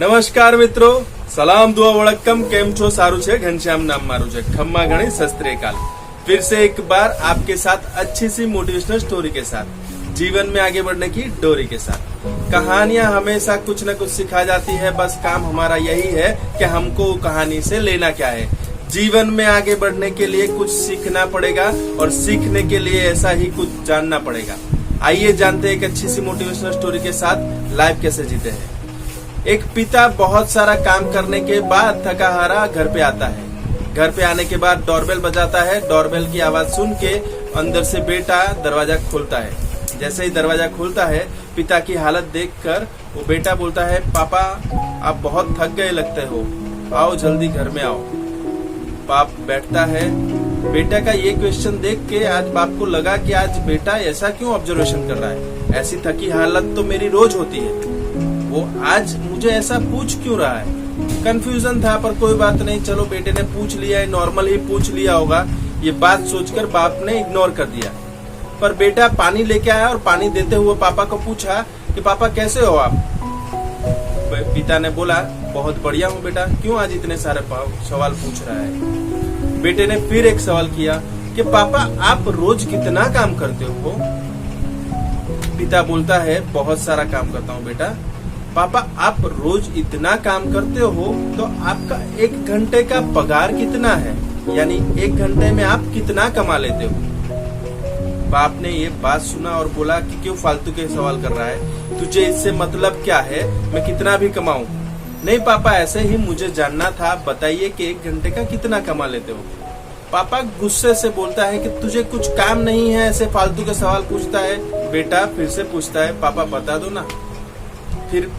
नमस्कार मित्रों, सलाम दुआ वड़क्कम, केम छो? सारू छे? घनश्याम नाम मारू छे। खम्मा घणी सत श्री अकाल। फिर से एक बार आपके साथ अच्छी सी मोटिवेशनल स्टोरी के साथ, जीवन में आगे बढ़ने की डोरी के साथ। कहानियां हमेशा कुछ न कुछ सिखा जाती है, बस काम हमारा यही है कि हमको कहानी से लेना क्या है। जीवन में आगे बढ़ने के लिए कुछ सीखना पड़ेगा और सीखने के लिए ऐसा ही कुछ जानना पड़ेगा। आइए जानते हैं एक अच्छी सी मोटिवेशनल स्टोरी के साथ लाइफ कैसे जीते हैं। एक पिता बहुत सारा काम करने के बाद थका हारा घर पे आता है। घर पे आने के बाद डोरबेल बजाता है। डोरबेल की आवाज सुन के अंदर से बेटा दरवाजा खोलता है। जैसे ही दरवाजा खुलता है, पिता की हालत देखकर वो बेटा बोलता है, पापा आप बहुत थक गए लगते हो, आओ जल्दी घर में आओ। बाप बैठता है। बेटा का ये क्वेश्चन देख के आज बाप को लगा कि आज बेटा ऐसा क्यों ऑब्जर्वेशन कर रहा है, ऐसी थकी हालत तो मेरी रोज होती है, वो आज मुझे ऐसा पूछ क्यों रहा है। कंफ्यूजन था, पर कोई बात नहीं, चलो बेटे ने पूछ लिया है, नॉर्मल ही पूछ लिया होगा, ये बात सोचकर बाप ने इग्नोर कर दिया। पर बेटा पानी लेके आया और पानी देते हुए पापा को पूछा कि पापा कैसे हो आप। पिता ने बोला, बहुत बढ़िया हूँ बेटा, क्यों आज इतने सारे सवाल पूछ रहा है। बेटे ने फिर एक सवाल किया कि पापा आप रोज कितना काम करते हो। पिता बोलता है, बहुत सारा काम करता हूँ बेटा। पापा आप रोज इतना काम करते हो तो आपका 1 घंटे का पगार कितना है, यानी 1 घंटे में आप कितना कमा लेते हो। बाप ने ये बात सुना और बोला कि क्यों फालतू के सवाल कर रहा है, तुझे इससे मतलब क्या है, मैं कितना भी कमाऊं। नहीं पापा, ऐसे ही मुझे जानना था, बताइए कि 1 घंटे का कितना कमा लेते हो। पापा गुस्से से बोलता है कि तुझे कुछ काम नहीं है, ऐसे फालतू के सवाल पूछता है। बेटा फिर से पूछता है, पापा बता दो ना। फिर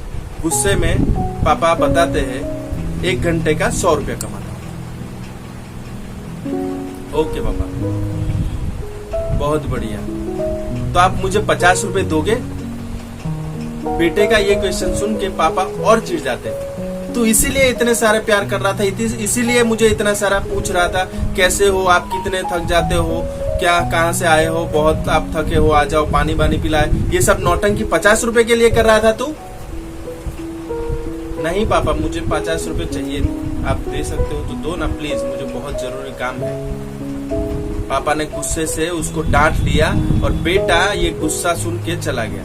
गुस्से में पापा बताते हैं, 1 घंटे का 100 रुपया कमाता हूं। ओके पापा, बहुत बढ़िया, तो आप मुझे 50 रुपए दोगे। बेटे का ये क्वेश्चन सुन के पापा और चिढ़ जाते हैं। तू इसीलिए इतने सारे प्यार कर रहा था, इसीलिए मुझे इतना सारा पूछ रहा था, कैसे हो आप, कितने थक जाते हो, क्या कहाँ से आए हो, बहुत आप थके हो, आ जाओ पानी वानी पिलाए। ये सब नौटंकी 50 रुपए के लिए कर रहा था तू। नहीं पापा, मुझे 50 रुपए चाहिए, आप दे सकते हो तो दो ना प्लीज, मुझे बहुत जरूरी काम है। पापा ने गुस्से से उसको डांट लिया और बेटा ये गुस्सा सुन के चला गया।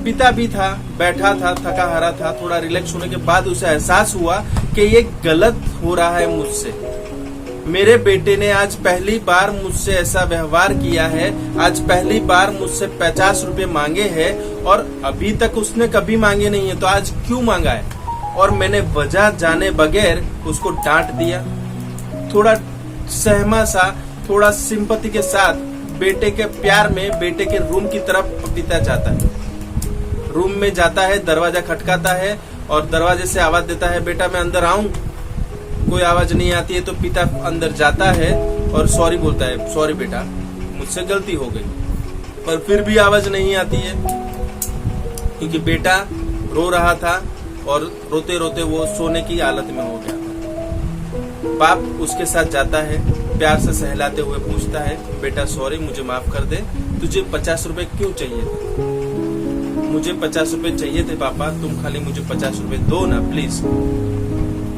पिता भी था, बैठा था, थका हारा था। थोड़ा रिलैक्स होने के बाद उसे एहसास हुआ कि ये गलत हो रहा है मुझसे। मेरे बेटे ने आज पहली बार मुझसे ऐसा व्यवहार किया है, आज पहली बार मुझसे 50 रुपए मांगे हैं और अभी तक उसने कभी मांगे नहीं है, तो आज क्यों मांगा है। और मैंने वजह जाने बगैर उसको डांट दिया। थोड़ा सहमा सा, थोड़ा सिंपैथी के साथ बेटे के प्यार में बेटे के रूम की तरफ पिता जाता है। रूम में जाता है, दरवाजा खटकाता है और दरवाजे से आवाज देता है, बेटा मैं अंदर आऊं। कोई आवाज नहीं आती है तो पिता अंदर जाता है और सॉरी बोलता है, सॉरी बेटा मुझसे गलती हो गई। पर फिर भी आवाज नहीं आती है, क्योंकि बेटा रो रहा था और रोते रोते वो सोने की हालत में हो गया था। बाप उसके साथ जाता है, प्यार से सहलाते हुए पूछता है, बेटा सॉरी, मुझे माफ कर दे, तुझे 50 रुपए क्यों चाहिए थे। मुझे 50 रुपए चाहिए थे पापा, तुम खाली मुझे 50 रुपए दो ना प्लीज।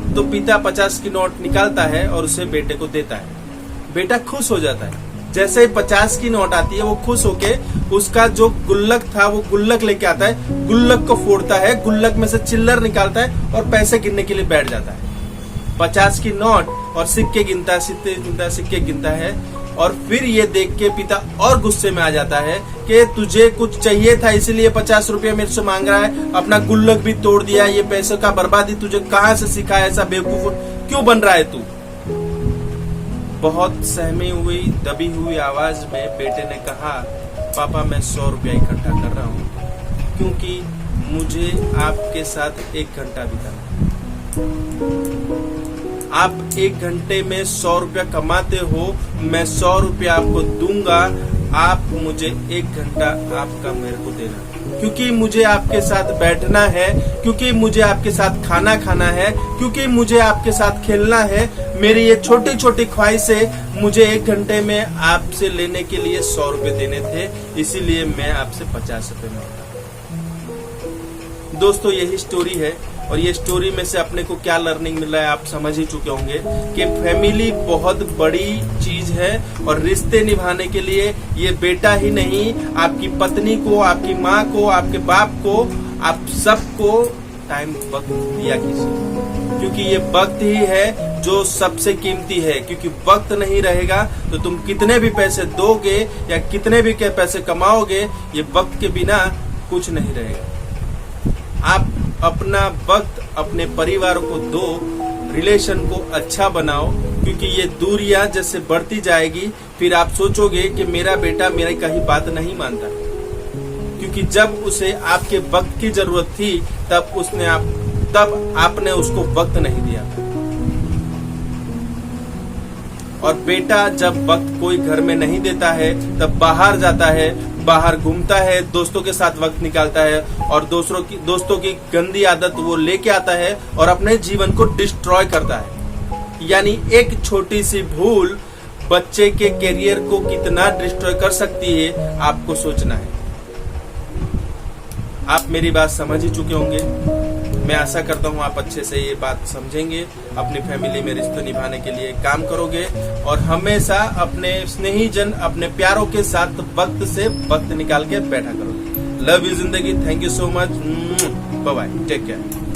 तो पिता 50 की नोट निकालता है और उसे बेटे को देता है। बेटा खुश हो जाता है। जैसे ही 50 की नोट आती है, वो खुश होके उसका जो गुल्लक था वो गुल्लक लेके आता है, गुल्लक को फोड़ता है, गुल्लक में से चिल्लर निकालता है और पैसे गिनने के लिए बैठ जाता है। 50 की नोट और सिक्के गिनता है और फिर ये देख के पिता और गुस्से में आ जाता है कि तुझे कुछ चाहिए था इसीलिए 50 रुपये मेरे से मांग रहा है, अपना गुल्लक भी तोड़ दिया, ये पैसे का बर्बादी तुझे कहाँ से सीखा है, ऐसा बेवकूफ क्यों बन रहा है तू। बहुत सहमी हुई, दबी हुई आवाज में बेटे ने कहा, पापा मैं 100 रुपया इकट्ठा कर रहा हूँ, क्योंकि मुझे आपके साथ 1 घंटा बिताना। आप 1 घंटे में 100 रुपया कमाते हो, मैं 100 रुपया आपको दूंगा, आप मुझे 1 घंटा आपका मेरे को देना, क्योंकि मुझे आपके साथ बैठना है, क्योंकि मुझे आपके साथ खाना खाना है, क्योंकि मुझे आपके साथ खेलना है। मेरी ये छोटी छोटी ख्वाहिशें मुझे 1 घंटे में आपसे लेने के लिए 100 रुपए देने थे, इसीलिए मैं आपसे 50 रुपए मांगा। दोस्तों यही स्टोरी है, और ये स्टोरी में से अपने को क्या लर्निंग मिल रहा है आप समझ ही चुके होंगे कि फैमिली बहुत बड़ी चीज है, और रिश्ते निभाने के लिए ये बेटा ही नहीं, आपकी पत्नी को, आपकी माँ को, आपके बाप को, आप सबको टाइम वक्त दिया कीजिए, क्योंकि ये वक्त ही है जो सबसे कीमती है। क्योंकि वक्त नहीं रहेगा तो तुम कितने भी पैसे दोगे या कितने भी के पैसे कमाओगे, ये वक्त के बिना कुछ नहीं रहेगा। आप अपना वक्त अपने परिवार को दो, रिलेशन को अच्छा बनाओ, क्योंकि ये दूरियां जैसे बढ़ती जाएगी फिर आप सोचोगे कि मेरा बेटा मेरी कहीं बात नहीं मानता, क्योंकि जब उसे आपके वक्त की जरूरत थी तब आपने उसको वक्त नहीं दिया। और बेटा जब वक्त कोई घर में नहीं देता है तब बाहर जाता है, बाहर घूमता है, दोस्तों के साथ वक्त निकालता है, और दोस्तों की गंदी आदत वो लेके आता है और अपने जीवन को डिस्ट्रॉय करता है। यानी एक छोटी सी भूल बच्चे के करियर को कितना डिस्ट्रॉय कर सकती है आपको सोचना है। आप मेरी बात समझ ही चुके होंगे। मैं आशा करता हूँ आप अच्छे से ये बात समझेंगे, अपनी फैमिली में रिश्ते निभाने के लिए काम करोगे, और हमेशा अपने स्नेहीजन, अपने प्यारों के साथ वक्त से वक्त निकाल के बैठा करोगे। लव यू जिंदगी। Thank you so much. Bye bye. Take care.